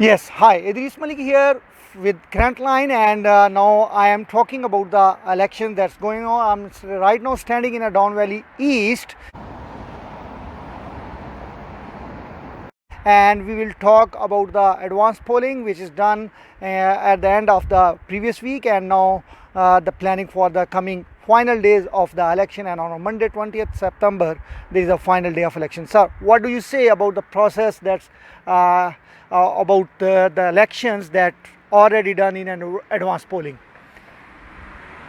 Yes, hi, Idris Malik here with Grant Line, and now I am talking about the election that's going on. Right now standing in a Down Valley East, and we will talk about the advanced polling which is done at the end of the previous week, and now the planning for the coming final days of the election. And on Monday 20th September there is a final day of election. Sir, what do you say about the process that's about the elections that already done in an advanced polling?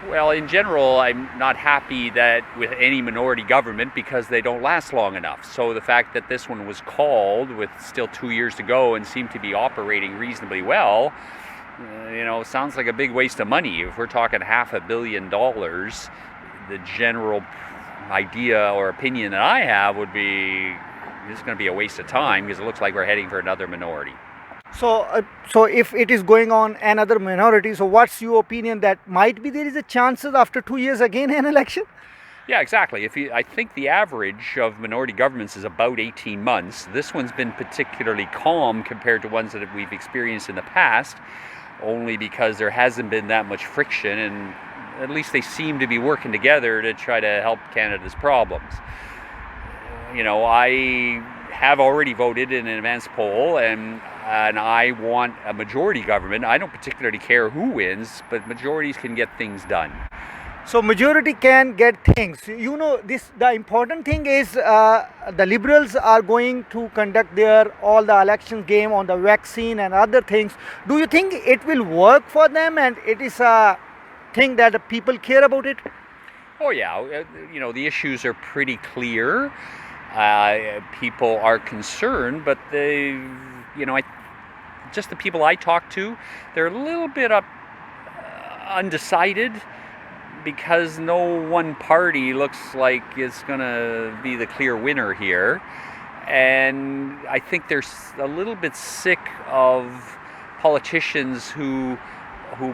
Well, in general, I'm not happy that with any minority government because they don't last long enough. So the fact that this one was called with still 2 years to go and seemed to be operating reasonably well, sounds like a big waste of money. If we're talking $500 million, the general idea or opinion that I have would be this is going to be a waste of time because it looks like we're heading for another minority. So if it is going on another minority, so what's your opinion that might be there is a chances after 2 years again an election? Yeah, exactly. I think the average of minority governments is about 18 months. This one's been particularly calm compared to ones that we've experienced in the past, only because there hasn't been that much friction, and at least they seem to be working together to try to help Canada's problems. I have already voted in an advance poll, and I want a majority government. I don't particularly care who wins, but majorities can get things done. So majority can get things. The important thing is the Liberals are going to conduct their all the elections game on the vaccine and other things. Do you think it will work for them, and it is a thing that the people care about it? Oh yeah, the issues are pretty clear. People are concerned, but just the people I talk to, they're a little bit undecided because no one party looks like it's going to be the clear winner here. And I think they're a little bit sick of politicians who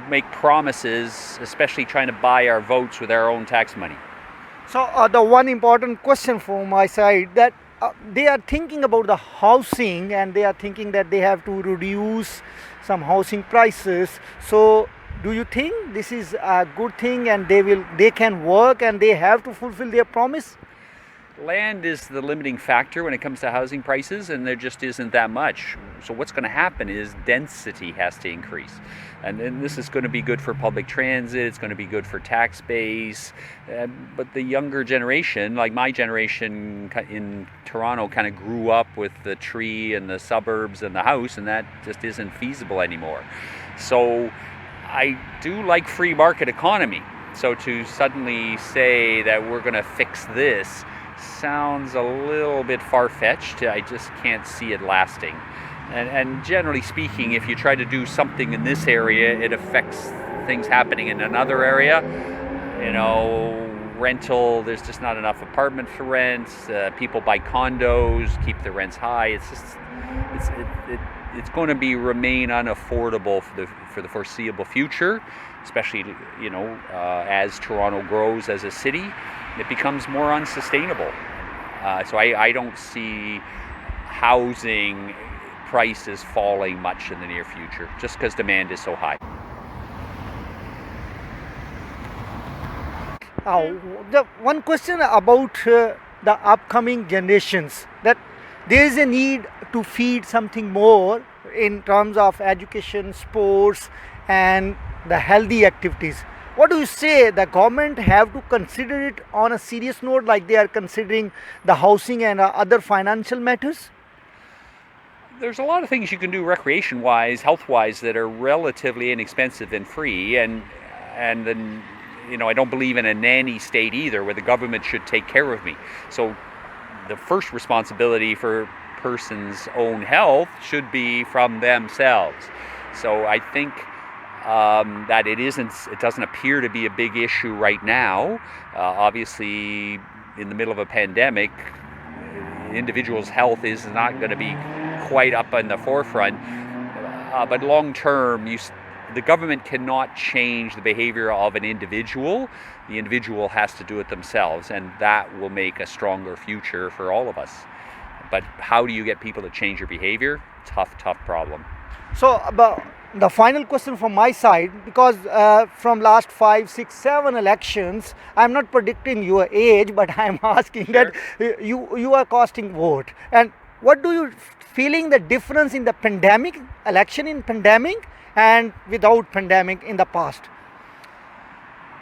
make promises, especially trying to buy our votes with our own tax money. So the one important question from my side that they are thinking about the housing, and they are thinking that they have to reduce some housing prices. So do you think this is a good thing, and they can work and they have to fulfill their promise? Land is the limiting factor when it comes to housing prices, and there just isn't that much. So what's going to happen is density has to increase. And then this is going to be good for public transit, it's going to be good for tax base, but the younger generation, like my generation in Toronto, kind of grew up with the tree and the suburbs and the house, and that just isn't feasible anymore. So I do like free market economy. So to suddenly say that we're going to fix this sounds a little bit far-fetched. I just can't see it lasting. And generally speaking, if you try to do something in this area, it affects things happening in another area. Rental, there's just not enough apartment for rents. People buy condos, keep the rents high. It's going to remain unaffordable for the foreseeable future, especially as Toronto grows as a city. It becomes more unsustainable. So I don't see housing prices falling much in the near future, just because demand is so high. The one question about the upcoming generations, that there is a need to feed something more in terms of education, sports, and the healthy activities. What do you say the government have to consider it on a serious note, like they are considering the housing and other financial matters? There's a lot of things you can do recreation-wise, health-wise, that are relatively inexpensive and free, and then I don't believe in a nanny state either, where the government should take care of me. So the first responsibility for a person's own health should be from themselves. So I think that it doesn't appear to be a big issue right now. Obviously, in the middle of a pandemic, individuals' health is not going to be quite up in the forefront. But long term, the government cannot change the behavior of an individual. The individual has to do it themselves, and that will make a stronger future for all of us. But how do you get people to change their behavior? Tough problem. So, the final question from my side, because from last 5, 6, 7 elections, I'm not predicting your age, but I'm asking that you are casting vote, and what do you feeling the difference in the pandemic election in pandemic and without pandemic in the past?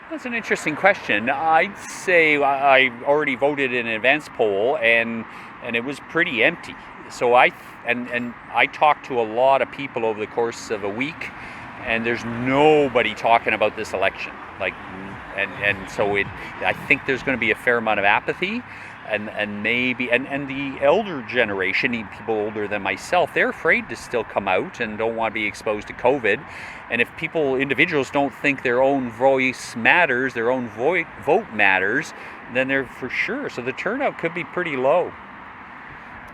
That's an interesting question. I'd say I already voted in an advance poll, and it was pretty empty. So and I talked to a lot of people over the course of a week, and there's nobody talking about this election. Like, and so I think there's going to be a fair amount of apathy, and maybe and the elder generation, people older than myself, they're afraid to still come out and don't want to be exposed to COVID. And if individuals don't think their own voice matters, their own vote matters, then they're for sure. So the turnout could be pretty low.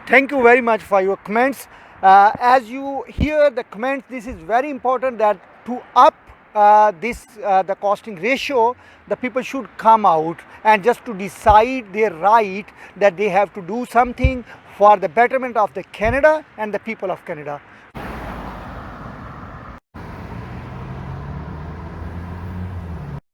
Thank you very much for your comments. As you hear the comments, this is very important that to up the costing ratio, the people should come out and just to decide their right that they have to do something for the betterment of the Canada and the people of Canada.